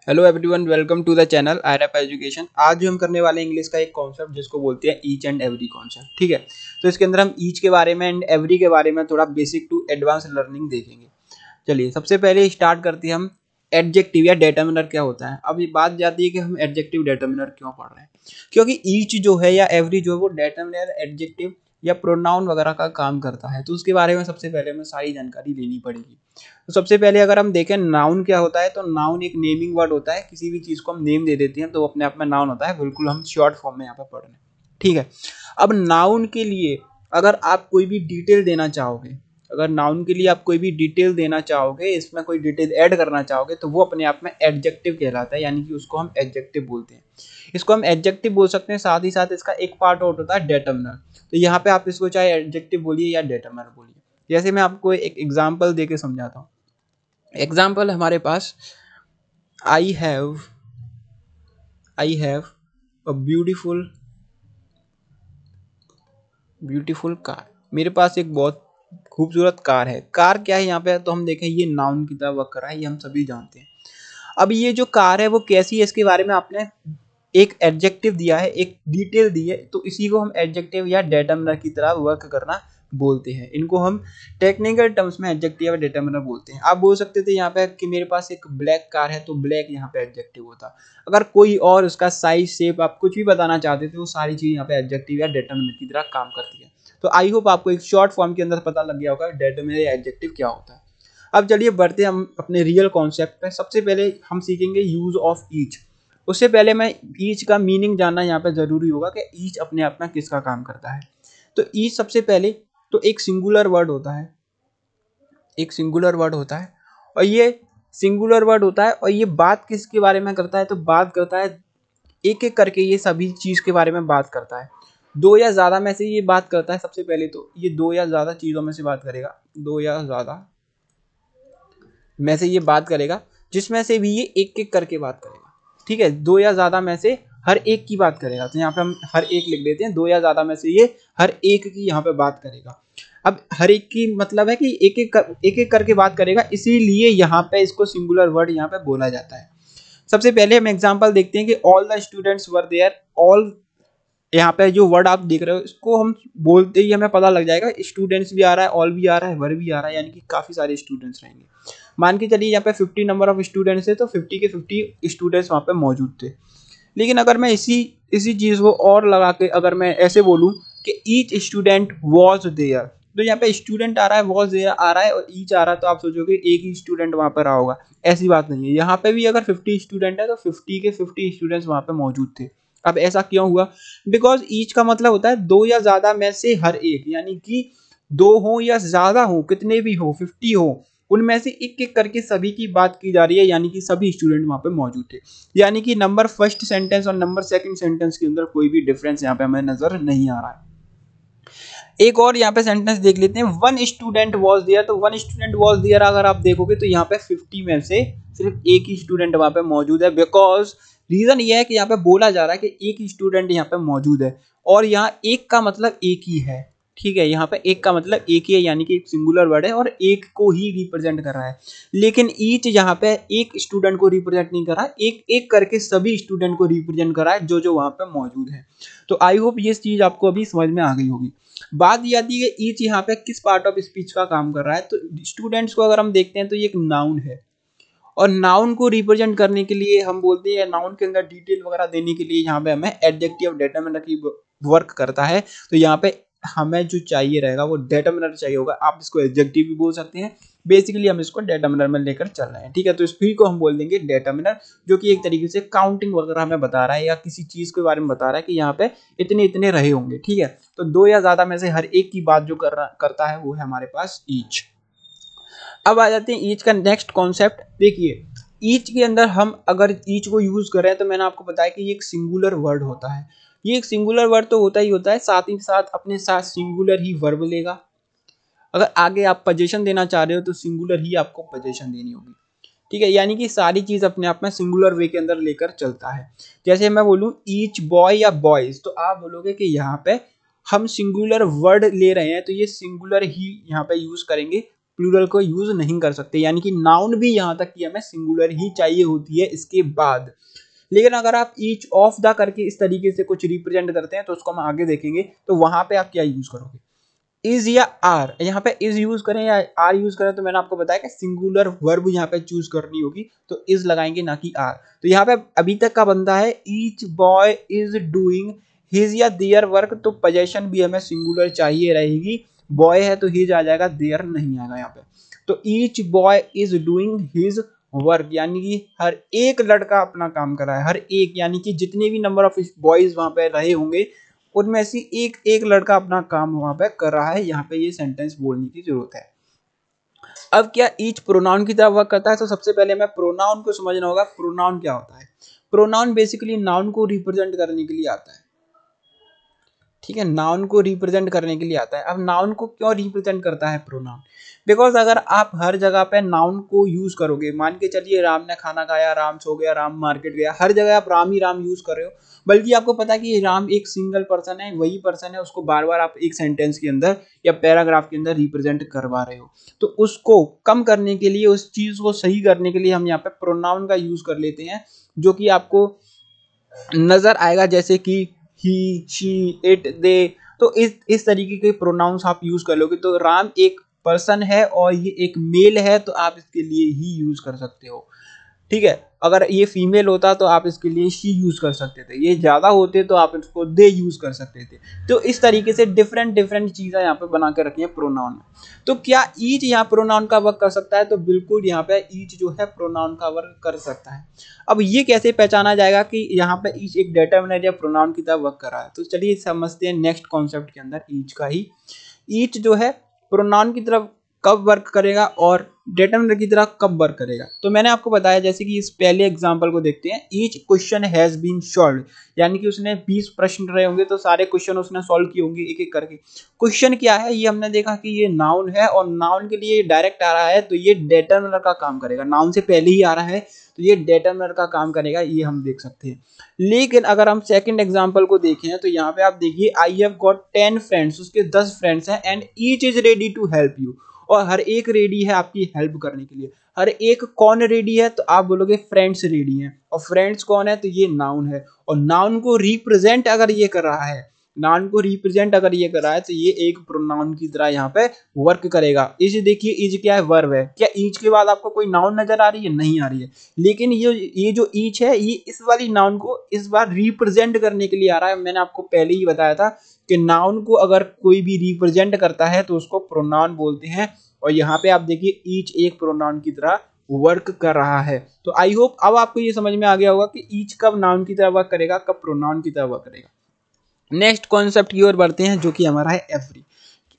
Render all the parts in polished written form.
Hello everyone, welcome to the channel iRap education. आज जो हम करने वाले हैं इंग्लिश का एक कॉन्सेप्ट जिसको बोलते हैं ईच एंड एवरी कॉन्सेप्ट। ठीक है, तो इसके अंदर हम ईच के बारे में एंड एवरी के बारे में थोड़ा बेसिक टू एडवांस लर्निंग देखेंगे। चलिए सबसे पहले स्टार्ट करते हैं हम एडजेक्टिव या डेटर्मिनर क्या होता है। अब ये बात जाती है कि हम एडजेक्टिव डेटर्मिनर क्यों पढ़ रहे हैं, क्योंकि ईच जो है या एवरी जो है वो डेटर्मिनर एडजेक्टिव या प्रोनाउन वगैरह का काम करता है। तो उसके बारे में सबसे पहले हमें सारी जानकारी लेनी पड़ेगी। तो सबसे पहले अगर हम देखें नाउन क्या होता है, तो नाउन एक नेमिंग वर्ड होता है। किसी भी चीज़ को हम नेम दे देते हैं तो वो अपने आप में नाउन होता है। बिल्कुल हम शॉर्ट फॉर्म में यहाँ पर पढ़ रहे हैं। ठीक है, अब नाउन के लिए अगर आप कोई भी डिटेल देना चाहोगे, अगर नाउन के लिए आप कोई भी डिटेल देना चाहोगे, इसमें कोई डिटेल ऐड करना चाहोगे, तो वो अपने आप में एडजेक्टिव कहलाता है, यानी कि उसको हम एडजेक्टिव बोलते हैं। इसको हम एडजेक्टिव बोल सकते हैं, साथ ही साथ इसका एक पार्ट और होता है डेटर्मिनर। तो यहाँ पे आप इसको चाहे एडजेक्टिव बोलिए या डेटर्मिनर बोलिए। जैसे मैं आपको एक एग्जाम्पल दे के समझाता हूँ। एग्जाम्पल हमारे पास I have a beautiful car. मेरे पास एक बहुत खूबसूरत कार है। कार क्या है यहाँ पे, तो हम देखें ये नाउन की तरह वर्क कर रहा है, ये हम सभी जानते हैं। अब ये जो कार है वो कैसी है, इसके बारे में आपने एक एडजेक्टिव दिया है, एक डिटेल दी है, तो इसी को हम एडजेक्टिव या डेटर्मिनर की तरह वर्क करना बोलते हैं। इनको हम टेक्निकल टर्म्स में एडजेक्टिव या डेटर्मिनर बोलते हैं। आप बोल सकते थे यहाँ पे कि मेरे पास एक ब्लैक कार है, तो ब्लैक यहाँ पे एडजेक्टिव होता। अगर कोई और उसका साइज शेप आप कुछ भी बताना चाहते थे, वो सारी चीज यहाँ पे एडजेक्टिव या डेटर्मिनर की तरह काम करती है। तो आई होप आपको एक शॉर्ट फॉर्म के अंदर पता लग गया होगा डेटर्मिनर या एडजेक्टिव क्या होता है। अब चलिए बढ़ते हम अपने रियल कॉन्सेप्ट पे। सबसे पहले हम सीखेंगे यूज ऑफ ईच। उससे पहले मैं ईच का मीनिंग जानना यहाँ पे जरूरी होगा कि ईच अपने आप में किसका काम करता है। तो ईच सबसे पहले तो एक सिंगुलर वर्ड होता है, एक सिंगुलर वर्ड होता है, और ये सिंगुलर वर्ड होता है और ये बात किसके बारे में करता है, तो बात करता है एक एक करके, ये सभी चीज के बारे में बात करता है। दो या ज्यादा में से ये बात करता है। सबसे पहले तो ये दो या ज्यादा चीजों में से बात करेगा, दो या ज्यादा में से ये बात करेगा, जिसमें से भी ये एक एक करके बात करेगा। ठीक है, दो या ज्यादा में से हर एक की बात करेगा। तो यहाँ पे हम हर एक लिख देते हैं, दो या ज्यादा में से ये हर एक की यहाँ पे बात करेगा। अब हर एक की मतलब है कि एक एक करके बात करेगा, इसीलिए यहाँ पे इसको सिंगुलर वर्ड यहाँ पे बोला जाता है। सबसे पहले हम एग्जांपल देखते हैं कि all the students were there. All यहाँ पे जो वर्ड आप देख रहे हो, इसको हम बोलते ही हमें पता लग जाएगा, स्टूडेंट्स भी आ रहा है, ऑल भी आ रहा है, वर भी आ रहा है, यानी कि काफी सारे स्टूडेंट्स रहेंगे। मान के चलिए यहाँ पे 50 नंबर ऑफ स्टूडेंट्स है, तो 50 के 50 स्टूडेंट्स वहाँ पे मौजूद थे। लेकिन अगर मैं इसी इसी चीज को और लगा के अगर मैं ऐसे बोलूँ कि ईच स्टूडेंट वॉज देयर, तो यहाँ पे स्टूडेंट आ रहा है, वॉज देयर आ रहा है और ईच आ रहा है, तो आप सोचोगे एक ही स्टूडेंट वहाँ पर रहा होगा। ऐसी बात नहीं है, यहाँ पे भी अगर 50 स्टूडेंट है तो 50 के 50 स्टूडेंट्स वहाँ पे मौजूद थे। अब ऐसा क्यों हुआ, बिकॉज ईच का मतलब होता है दो या ज्यादा में से हर एक, यानी कि दो हो या ज्यादा हो, कितने भी हो, 50 हो, उनमें से एक एक करके सभी की बात की जा रही है, यानी कि सभी स्टूडेंट वहां पे मौजूद थे। यानी कि नंबर फर्स्ट सेंटेंस और नंबर सेकंड सेंटेंस के अंदर कोई भी डिफरेंस यहाँ पे हमें नजर नहीं आ रहा है। एक और यहाँ पे सेंटेंस देख लेते हैं, वन स्टूडेंट वॉज देयर। तो वन स्टूडेंट वॉज देयर अगर आप देखोगे तो यहाँ पे 50 में से सिर्फ एक ही स्टूडेंट वहां पे मौजूद है। बिकॉज रीजन ये है कि यहाँ पे बोला जा रहा है कि एक ही स्टूडेंट यहाँ पे मौजूद है, और यहाँ एक का मतलब एक ही है। ठीक है, यहाँ पे एक का मतलब एक ही है, यानी कि एक सिंगुलर वर्ड है और एक को ही रिप्रेजेंट कर रहा है। लेकिन ईच यहाँ पे एक स्टूडेंट को रिप्रेजेंट नहीं कर रहा है, एक एक करके सभी स्टूडेंट को रिप्रेजेंट कर रहा है जो जो वहां पे मौजूद है। तो आई होप ये चीज आपको अभी समझ में आ गई होगी। बात ये आती है कि ईच यहाँ पे किस पार्ट ऑफ स्पीच का काम कर रहा है। तो स्टूडेंट्स को अगर हम देखते हैं तो ये एक नाउन है, और नाउन को रिप्रेजेंट करने के लिए हम बोलते हैं, नाउन के अंदर डिटेल वगैरह देने के लिए यहाँ पे हमें एडजेक्टिव डेटर्मिनर की वर्क करता है। तो यहाँ पे हमें जो चाहिए रहेगा वो डेटर्मिनर चाहिए होगा। आप इसको एडजेक्टिव भी बोल सकते हैं, बेसिकली हम इसको डेटर्मिनर में लेकर चल रहे हैं। ठीक है, तो इस को हम बोल देंगे डेटर्मिनर, जो कि एक तरीके से काउंटिंग वगैरह हमें बता रहा है या किसी चीज के बारे में बता रहा है कि यहाँ पे इतने इतने रहे होंगे। ठीक है, तो दो या ज्यादा में से हर एक की बात जो करता है वो है हमारे पास ईच। अब आ जाते हैं ईच का नेक्स्ट कॉन्सेप्ट। देखिए ईच के अंदर हम अगर ईच को यूज कर रहे हैं, तो मैंने आपको बताया कि ये एक सिंगुलर वर्ड होता है। ये एक सिंगुलर वर्ड तो होता ही होता है, साथ ही साथ अपने साथ सिंगुलर ही वर्ब लेगा। अगर आगे आप पोजीशन देना चाह रहे हो तो सिंगुलर ही आपको पोजीशन देनी होगी। ठीक है, यानी कि सारी चीज अपने आप में सिंगुलर वे के अंदर लेकर चलता है। जैसे मैं बोलूं ईच बॉय या बॉयज, तो आप बोलोगे कि यहाँ पे हम सिंगुलर वर्ड ले रहे हैं, तो ये सिंगुलर ही यहाँ पे यूज करेंगे प्लूरल को यूज नहीं कर सकते, यानी कि नाउन भी यहाँ तक कि हमें सिंगुलर ही चाहिए होती है इसके बाद। लेकिन अगर आप ईच ऑफ द करके इस तरीके से कुछ रिप्रेजेंट करते हैं तो उसको हम आगे देखेंगे, तो वहां पे आप क्या यूज करोगे, इज या आर। यहाँ पे इज यूज करें या आर यूज करें, तो मैंने आपको बताया कि सिंगुलर वर्ब यहाँ पे चूज करनी होगी, तो इज लगाएंगे ना कि आर। तो यहाँ पे अभी तक का बंदा है each boy is doing his या देयर वर्क, तो पोजेशन भी हमें सिंगुलर चाहिए रहेगी। बॉय है तो हिज आ जाएगा, देयर नहीं आएगा यहाँ पे। तो each boy is doing his work, यानी कि हर एक लड़का अपना काम कर रहा है, हर एक, यानी कि जितने भी नंबर ऑफ बॉयज वहां पे रहे होंगे उनमें से एक एक लड़का अपना काम वहां पे कर रहा है। यहाँ पे ये सेंटेंस बोलने की जरूरत है। अब क्या ईच प्रोनाउन की तरह वर्क करता है, तो सबसे पहले हमें प्रोनाउन को समझना होगा। प्रोनाउन क्या होता है? प्रोनाउन बेसिकली नाउन को रिप्रेजेंट करने के लिए आता है, ठीक है, नाउन को रिप्रेजेंट करने के लिए आता है। अब नाउन को क्यों रिप्रेजेंट करता है प्रोनाउन? बिकॉज अगर आप हर जगह पे नाउन को यूज करोगे, मान के चलिए राम ने खाना खाया, राम सो गया, राम मार्केट गया, हर जगह आप राम ही राम यूज कर रहे हो, बल्कि आपको पता है कि राम एक सिंगल पर्सन है, वही पर्सन है, उसको बार बार आप एक सेंटेंस के अंदर या पैराग्राफ के अंदर रिप्रेजेंट करवा रहे हो। तो उसको कम करने के लिए, उस चीज को सही करने के लिए हम यहाँ पे प्रोनाउन का यूज कर लेते हैं, जो कि आपको नजर आएगा, जैसे कि ही, शी, इट, दे। तो इस तरीके के प्रोनाउंस आप यूज कर लोगे। तो राम एक पर्सन है और ये एक मेल है, तो आप इसके लिए ही यूज कर सकते हो, ठीक है। अगर ये फीमेल होता तो आप इसके लिए शी यूज कर सकते थे, ये ज्यादा होते तो आप इसको दे यूज कर सकते थे। तो इस तरीके से डिफरेंट डिफरेंट चीजें यहाँ पे बना कर रखी है प्रोनाउन में। तो क्या ईच यहाँ प्रोनाउन का वर्क कर सकता है? तो बिल्कुल यहाँ पे ईच जो है प्रोनाउन का वर्क कर सकता है। अब ये कैसे पहचाना जाएगा कि यहाँ पे ईच एक डिटरमिनर या प्रोनाउन की तरह वर्क कर रहा है? तो चलिए समझते हैं नेक्स्ट कॉन्सेप्ट के अंदर ईच का ही। ईच जो है प्रोनाउन की तरफ कब वर्क करेगा और डिटरमिनर की तरह कब वर्क करेगा। तो मैंने आपको बताया, जैसे कि इस पहले एग्जांपल को देखते हैं, each question has been solved, यानी कि उसने 20 प्रश्न रहे होंगे तो सारे क्वेश्चन उसने सॉल्व किए होंगे एक एक करके। क्वेश्चन क्या है, ये हमने देखा कि ये नाउन है और नाउन के लिए डायरेक्ट आ रहा है, तो ये डिटरमिनर का काम करेगा, नाउन से पहले ही आ रहा है तो ये डिटरमिनर का काम करेगा, ये हम देख सकते हैं। लेकिन अगर हम सेकंड एग्जांपल को देखें तो यहाँ पे आप देखिए, आई हैव गॉट 10 फ्रेंड्स, उसके 10 फ्रेंड्स हैं, and each is ready to help you, और हर एक रेडी है आपकी हेल्प करने के लिए। हर एक कौन रेडी है? तो आप बोलोगे फ्रेंड्स रेडी हैं, और फ्रेंड्स कौन है? तो ये नाउन है, और नाउन को रिप्रेजेंट अगर ये कर रहा है, नाउन को रिप्रेजेंट अगर ये कर रहा है, तो ये एक प्रोनाउन की तरह यहाँ पे वर्क करेगा। इज देखिए, इज क्या है? वर्ब है। क्या ईच के बाद आपको कोई नाउन नजर आ रही है? नहीं आ रही है। लेकिन ये जो ईच है, ये इस वाली नाउन को इस बार रिप्रेजेंट करने के लिए आ रहा है। मैंने आपको पहले ही बताया था कि नाउन को अगर कोई भी रिप्रेजेंट करता है तो उसको प्रोनाउन बोलते हैं, और यहाँ पे आप देखिए ईच एक प्रोनाउन की तरह वर्क कर रहा है। तो आई होप अब आपको ये समझ में आ गया होगा कि ईच कब नाउन की तरह वर्क करेगा, कब प्रोनाउन की तरह वर्क करेगा। नेक्स्ट कॉन्सेप्ट की ओर बढ़ते हैं, जो कि हमारा है एवरी।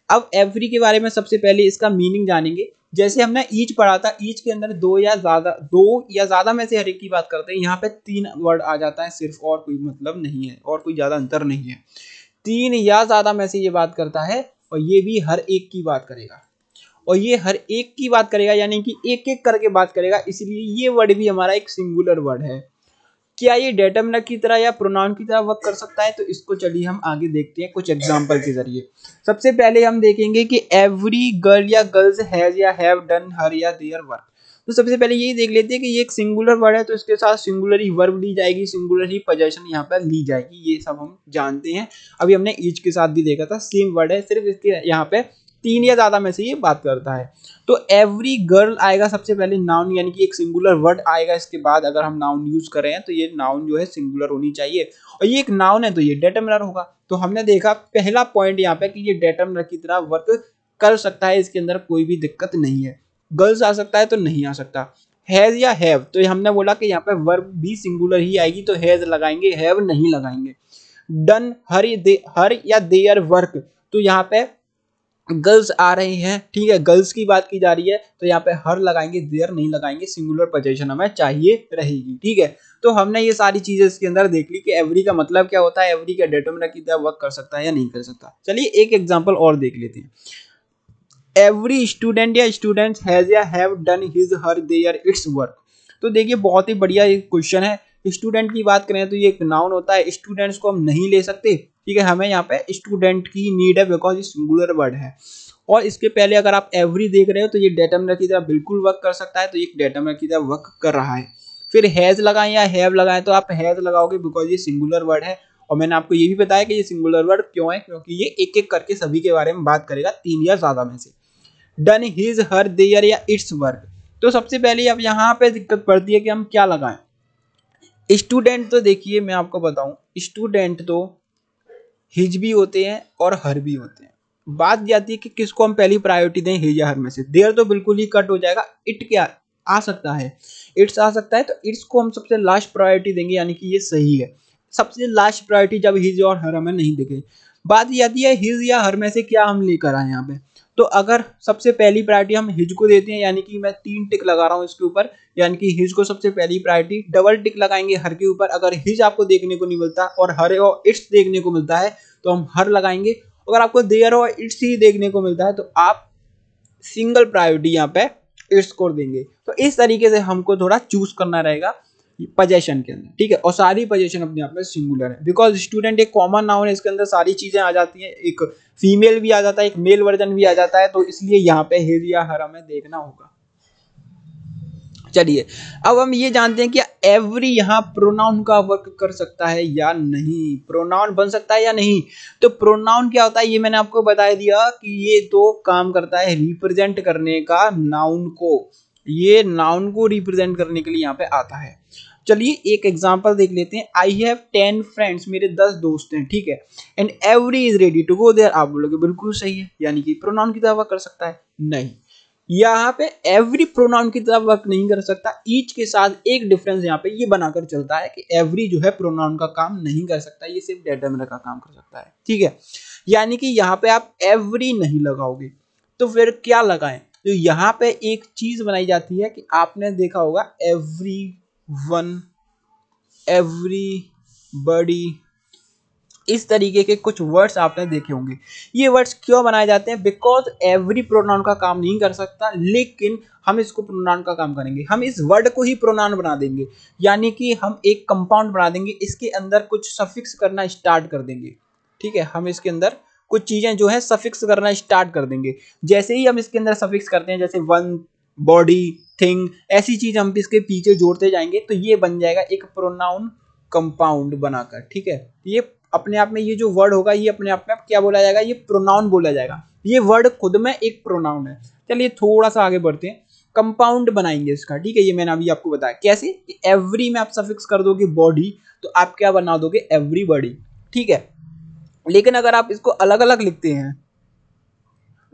अब एवरी के बारे में सबसे पहले इसका मीनिंग जानेंगे। जैसे हमने ईच पढ़ा था, ईच के अंदर दो या ज्यादा में से हर एक की बात करते हैं। यहाँ पे 3 वर्ड आ जाता है सिर्फ, और कोई मतलब नहीं है, और कोई ज्यादा अंतर नहीं है। 3 या ज्यादा में से ये बात करता है, और ये भी हर एक की बात करेगा, और ये हर एक की बात करेगा, यानी कि एक एक करके बात करेगा, इसलिए ये वर्ड भी हमारा एक सिंगुलर वर्ड है। क्या ये डिटरमिनर की तरह या प्रोनाउन की तरह वर्क कर सकता है? तो इसको चलिए हम आगे देखते हैं कुछ एग्जांपल के जरिए। सबसे पहले हम देखेंगे कि एवरी गर्ल या गर्ल्स हैज या हैव डन हर या देयर वर्क। तो सबसे पहले यही देख लेते हैं कि ये एक सिंगुलर वर्ड है, तो इसके साथ सिंगुलर ही वर्ब ली जाएगी, सिंगुलर ही पोजेशन यहाँ पर ली जाएगी, ये सब हम जानते हैं। अभी हमने ईच के साथ भी देखा था, सेम वर्ड है, सिर्फ इसके यहाँ पे 3 या ज्यादा में से ये बात करता है। तो एवरी गर्ल आएगा सबसे पहले नाउन, यानी कि एक सिंगुलर वर्ड आएगा इसके बाद। अगर हम नाउन यूज कर रहे हैं तो ये नाउन जो है सिंगुलर होनी चाहिए, और ये एक नाउन है तो ये डिटरमिनर होगा। तो हमने देखा पहला पॉइंट यहाँ पे कि ये डिटरमिनर की तरह वर्क कर सकता है, इसके अंदर कोई भी दिक्कत नहीं है। गर्ल्स आ सकता है तो नहीं आ सकता। हैज या हैव, तो हमने बोला कि यहाँ पे वर्ब भी सिंगुलर ही आएगी, तो हैज लगाएंगे, हैव नहीं लगाएंगे। डन हर या देयर वर्क, तो यहाँ पे गर्ल्स आ रही हैं, ठीक है, गर्ल्स की बात की जा रही है, तो यहाँ पे हर लगाएंगे, देयर नहीं लगाएंगे, सिंगुलर पोजीशन हमें चाहिए रहेगी, ठीक है। तो हमने ये सारी चीजें इसके अंदर देख ली कि एवरी का मतलब क्या होता है, एवरी का डिटरमिनर की तरह वर्क कर सकता है या नहीं कर सकता। चलिए एक एग्जांपल और देख लेते हैं। एवरी स्टूडेंट या स्टूडेंट्स हैज या have done his her their its work. तो देखिए बहुत ही बढ़िया एक क्वेश्चन है। स्टूडेंट की बात करें तो ये एक नाउन होता है, स्टूडेंट्स को हम नहीं ले सकते, ठीक है, हमें यहाँ पे स्टूडेंट की नीड है बिकॉज ये सिंगुलर वर्ड है। और इसके पहले अगर आप एवरी देख रहे हो तो ये डेटर्मिनर की तरह बिल्कुल वर्क कर सकता है, तो ये डेटर्मिनर की तरह वर्क कर रहा है। फिर हैज लगाएं या हैव लगाएं, तो आप हैज लगाओगे बिकॉज ये सिंगुलर वर्ड है, और मैंने आपको ये भी बताया कि ये सिंगुलर वर्ड क्यों है, क्योंकि ये एक एक करके सभी के बारे में बात करेगा, 3 या ज्यादा में से। डन हिज हर देयर या इट्स वर्क, तो सबसे पहले अब यहाँ पे दिक्कत पड़ती है कि हम क्या लगाएं। स्टूडेंट तो देखिए मैं आपको बताऊं, स्टूडेंट तो हिज भी होते हैं और हर भी होते हैं। बात जाती है कि किसको हम पहली प्रायोरिटी दें, हिज या हर में से। देयर तो बिल्कुल ही कट हो जाएगा। इट क्या आ सकता है, इट्स आ सकता है, तो इट्स को हम सबसे लास्ट प्रायोरिटी देंगे, यानी कि ये सही है। सबसे लास्ट प्रायोरिटी जब हिज और हर हमें नहीं दिखे। बात ये आती है हिज या हर में से क्या हम लेकर आए यहाँ पे। तो अगर सबसे पहली प्रायोरिटी हम हिज को देते हैं, यानी कि मैं 3 टिक लगा रहा हूँ इसके ऊपर, यानी कि हिज को सबसे पहली प्रायोरिटी, डबल टिक लगाएंगे हर के ऊपर। अगर हिज आपको देखने को नहीं मिलता और हर और इट्स देखने को मिलता है तो हम हर लगाएंगे। अगर आपको देयर और इट्स ही देखने को मिलता है तो आप सिंगल प्रायोरिटी यहाँ पे इट्स को देंगे। तो इस तरीके से हमको थोड़ा चूज करना रहेगा पोजीशन के अंदर, ठीक है। और सारी पोजीशन अपने आप में सिंगुलर है, बिकॉज स्टूडेंट एक कॉमन नाउन है, इसके अंदर सारी चीजें आ जाती हैं, एक फीमेल भी आ जाता है, एक मेल वर्जन भी आ जाता है, तो इसलिए यहाँ पे हिज या हर हमें देखना होगा। चलिए अब हम ये जानते हैं कि एवरी यहाँ प्रोनाउन का वर्क कर सकता है या नहीं, प्रोनाउन बन सकता है या नहीं। तो प्रोनाउन क्या होता है ये मैंने आपको बता दिया कि ये तो काम करता है रिप्रेजेंट करने का नाउन को, ये नाउन को रिप्रेजेंट करने के लिए यहाँ पे आता है। चलिए एक एग्जांपल देख लेते हैं। आई हैव 10 फ्रेंड्स, मेरे 10 दोस्त हैं, ठीक है। And every is ready to go there, आप बोलोगे बिल्कुल सही है, यानी कि प्रोनाउन की तरह वर्क कर सकता है। नहीं, यहाँ पे एवरी प्रोनाउन की तरह वर्क नहीं कर सकता। ईच के साथ एक डिफरेंस यहाँ पे ये बनाकर चलता है कि एवरी जो है प्रोनाउन का काम नहीं कर सकता, ये सिर्फ डेटर्मिनर का काम कर सकता है, ठीक है। यानी कि यहाँ पे आप एवरी नहीं लगाओगे, तो फिर क्या लगाएं। तो यहाँ पे एक चीज बनाई जाती है कि आपने देखा होगा एवरी वन, एवरीबॉडी, इस तरीके के कुछ वर्ड्स आपने देखे होंगे। ये वर्ड्स क्यों बनाए जाते हैं, बिकॉज एवरी प्रोनाउन का काम नहीं कर सकता, लेकिन हम इसको प्रोनाउन का काम करेंगे। हम इस वर्ड को ही प्रोनाउन बना देंगे, यानी कि हम एक कंपाउंड बना देंगे, इसके अंदर कुछ सफिक्स करना स्टार्ट कर देंगे, ठीक है। हम इसके अंदर कुछ चीजें जो है सफिक्स करना स्टार्ट कर देंगे। जैसे ही हम इसके अंदर सफिक्स करते हैं, जैसे वन, बॉडी, थिंग, ऐसी चीज हम इसके पीछे जोड़ते जाएंगे, तो ये बन जाएगा एक प्रोनाउन कंपाउंड बनाकर, ठीक है। ये अपने आप में ये जो वर्ड होगा ये अपने आप में क्या बोला जाएगा, ये प्रोनाउन बोला जाएगा। ये वर्ड खुद में एक प्रोनाउन है। चलिए थोड़ा सा आगे बढ़ते हैं, कंपाउंड बनाएंगे इसका, ठीक है। ये मैंने अभी आपको बताया कैसे, एवरी में आप सफिक्स कर दोगे बॉडी, तो आप क्या बना दोगे, एवरीबॉडी, ठीक है। लेकिन अगर आप इसको अलग अलग लिखते हैं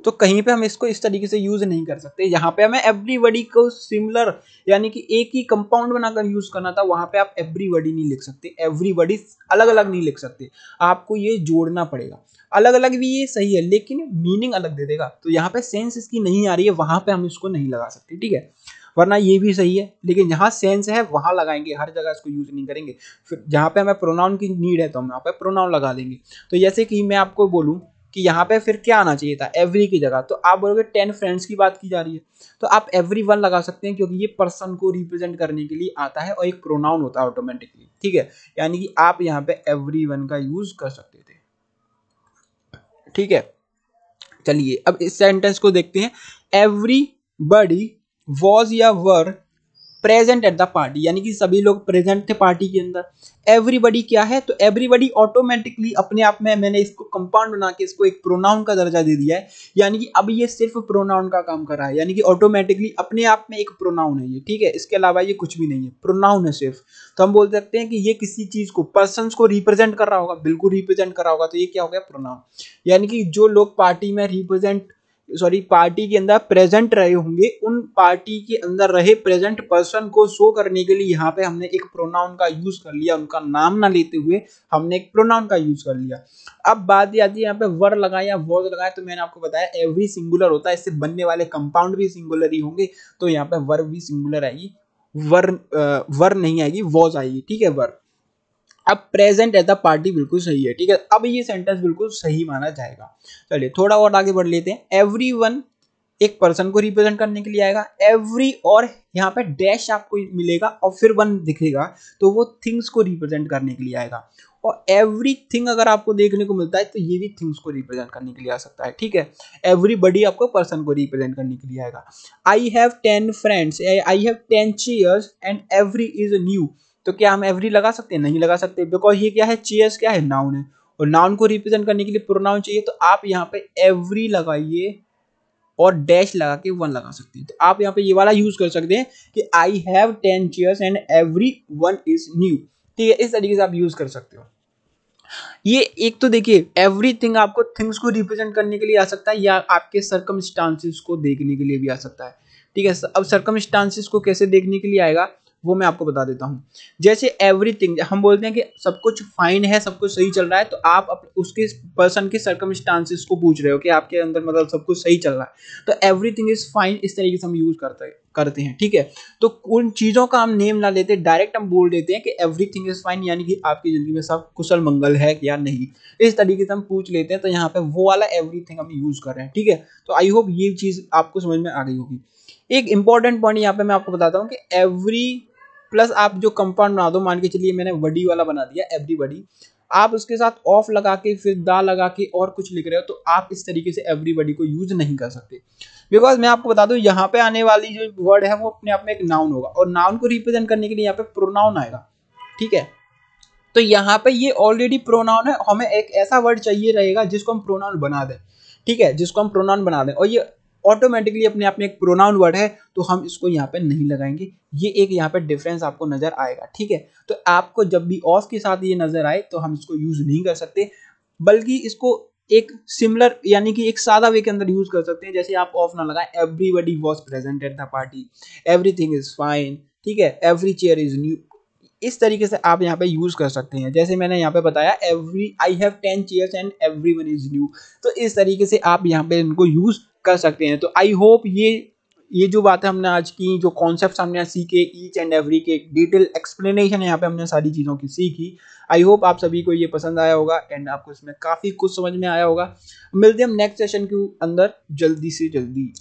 तो कहीं पे हम इसको इस तरीके से यूज नहीं कर सकते। यहाँ पे हमें एवरीबॉडी को सिमिलर, यानी कि एक ही कंपाउंड बनाकर यूज करना था, वहां पे आप एवरीबॉडी नहीं लिख सकते, एवरीबॉडी अलग अलग नहीं लिख सकते, आपको ये जोड़ना पड़ेगा। अलग अलग भी ये सही है, लेकिन मीनिंग अलग दे देगा, तो यहाँ पे सेंस इसकी नहीं आ रही है, वहां पे हम इसको नहीं लगा सकते, ठीक है। वरना ये भी सही है, लेकिन जहाँ सेंस है वहां लगाएंगे, हर जगह इसको यूज नहीं करेंगे। फिर जहाँ पे हमें प्रोनाउन की नीड है तो हम यहाँ पे प्रोनाउन लगा देंगे। तो जैसे कि मैं आपको बोलूं कि यहाँ पे फिर क्या आना चाहिए था, एवरी की जगह, तो आप बोलोगे 10 फ्रेंड्स की बात की जा रही है, तो आप एवरी वन लगा सकते हैं, क्योंकि ये पर्सन को रिप्रेजेंट करने के लिए आता है और एक प्रोनाउन होता है ऑटोमेटिकली, ठीक है। यानी कि आप यहाँ पे एवरी वन का यूज कर सकते थे, ठीक है। चलिए अब इस सेंटेंस को देखते हैं। एवरीबॉडी वॉज या were present at the party, यानी कि सभी लोग प्रेजेंट थे पार्टी के अंदर। एवरीबॉडी क्या है, तो एवरीबॉडी ऑटोमेटिकली अपने आप में, मैंने इसको कंपाउंड बना के इसको एक प्रोनाउन का दर्जा दे दिया है, यानी कि अब ये सिर्फ प्रोनाउन का काम कर रहा है, यानी कि ऑटोमेटिकली अपने आप में एक प्रोनाउन है ये, ठीक है। इसके अलावा ये कुछ भी नहीं है, प्रोनाउन है सिर्फ। तो हम बोल सकते हैं कि ये किसी चीज को, पर्सन को रिप्रेजेंट कर रहा होगा, बिल्कुल रिप्रेजेंट कर रहा होगा, तो ये क्या हो गया, प्रोनाउन। यानी कि जो लोग पार्टी में पार्टी के अंदर प्रेजेंट रहे होंगे, उन पार्टी के अंदर रहे प्रेजेंट पर्सन को शो करने के लिए यहाँ पे हमने एक प्रोनाउन का यूज कर लिया, उनका नाम ना लेते हुए हमने एक प्रोनाउन का यूज कर लिया। अब बात आती है यहाँ पे वर लगाए या वॉज लगाए, तो मैंने आपको बताया एवरी सिंगुलर होता है, इससे बनने वाले कंपाउंड भी सिंगुलर ही होंगे, तो यहाँ पे वर भी सिंगुलर आएगी, वर नहीं आएगी, वॉज आएगी, ठीक है, वर। अब प्रेजेंट एट द पार्टी बिल्कुल सही है, ठीक है। अब ये सेंटेंस बिल्कुल सही माना जाएगा। चलिए थोड़ा और आगे बढ़ लेते हैं। एवरीवन एक पर्सन को रिप्रेजेंट करने के लिए आएगा, एवरी और यहाँ पे डैश आपको मिलेगा और फिर वन दिखेगा तो वो थिंग्स को रिप्रेजेंट करने के लिए आएगा। और एवरीथिंग अगर आपको देखने को मिलता है तो ये भी थिंग्स को रिप्रेजेंट करने के लिए आ सकता है, ठीक है। एवरीबडी आपको पर्सन को रिप्रेजेंट करने के लिए आएगा। I have 10 friends, I have 10 chairs and every is new. तो क्या हम एवरी लगा सकते हैं? नहीं लगा सकते, बिकॉज ये क्या है, चेयर्स क्या है, नाउन है, और नाउन को रिप्रेजेंट करने के लिए प्रोनाउन चाहिए। तो आप यहाँ पे एवरी लगाइए और डैश लगा के वन लगा सकते हैं। तो आप यहाँ पे ये वाला यूज कर सकते हैं कि I have 10 chairs and every one is new, ठीक है। इस तरीके से आप यूज कर सकते हो। ये एक तो देखिए एवरीथिंग आपको थिंग्स को रिप्रेजेंट करने के लिए आ सकता है या आपके सर्कमस्टांसेस को देखने के लिए भी आ सकता है, ठीक है। अब सर्कमस्टांसेस को कैसे देखने के लिए आएगा वो मैं आपको बता देता हूँ। जैसे एवरीथिंग हम बोलते हैं कि सब कुछ फाइन है, सब कुछ सही चल रहा है, तो आप उसके पर्सन के सर्कमस्टांसेस को पूछ रहे हो कि आपके अंदर मतलब सब कुछ सही चल रहा है, तो एवरीथिंग इज फाइन इस तरीके से हम यूज करते हैं, ठीक है। तो उन चीजों का हम नेम ना लेते, डायरेक्ट हम बोल देते हैं कि एवरीथिंग इज फाइन, यानी कि आपकी जिंदगी में सब कुशल मंगल है या नहीं, इस तरीके से हम पूछ लेते हैं। तो यहाँ पे वो वाला एवरीथिंग हम यूज कर रहे हैं, ठीक है। तो आई होप ये चीज आपको समझ में आ गई होगी। एक इंपॉर्टेंट पॉइंट यहाँ पे मैं आपको बताता हूँ कि एवरी प्लस आप जो कंपाउंड बना दो, मान के चलिए मैंने बडी वाला बना दिया एवरीबडी, आप उसके साथ ऑफ लगा के फिर दा लगा के और कुछ लिख रहे हो, तो आप इस तरीके से एवरीबडी को यूज नहीं कर सकते। बिकॉज मैं आपको बता दूं यहाँ पे आने वाली जो वर्ड है वो अपने आप में एक नाउन होगा, और नाउन को रिप्रेजेंट करने के लिए यहाँ पे प्रोनाउन आएगा, ठीक है। तो यहाँ पे ये ऑलरेडी प्रोनाउन है, हमें एक ऐसा वर्ड चाहिए रहेगा जिसको हम प्रोनाउन बना दें, ठीक है, जिसको हम प्रोनाउन बना दें, और ये ऑटोमेटिकली अपने आप में एक प्रोनाउन वर्ड है, तो हम इसको यहाँ पे नहीं लगाएंगे। ये एक यहाँ पे डिफरेंस आपको नजर आएगा, ठीक है। तो आपको जब भी ऑफ के साथ ये नजर आए तो हम इसको यूज नहीं कर सकते, बल्कि इसको एक सिमिलर यानी कि एक सादा वे के अंदर यूज कर सकते हैं। जैसे आप ऑफ ना लगाएं, everybody was present at the party, everything is fine, ठीक है, एवरी चेयर इज न्यू, इस तरीके से आप यहाँ पे यूज कर सकते हैं। जैसे मैंने यहाँ पे बताया every I have 10 chairs and everyone is new, तो इस तरीके से आप यहाँ पे इनको यूज कर सकते हैं। तो आई होप ये जो बातें हमने आज की, जो कॉन्सेप्ट हमने सीखे, ईच एंड एवरी के डिटेल एक्सप्लेनेशन यहाँ पे हमने सारी चीज़ों की सीखी। आई होप आप सभी को ये पसंद आया होगा एंड आपको इसमें काफ़ी कुछ समझ में आया होगा। मिलते हैं हम नेक्स्ट सेशन के अंदर जल्दी से जल्दी।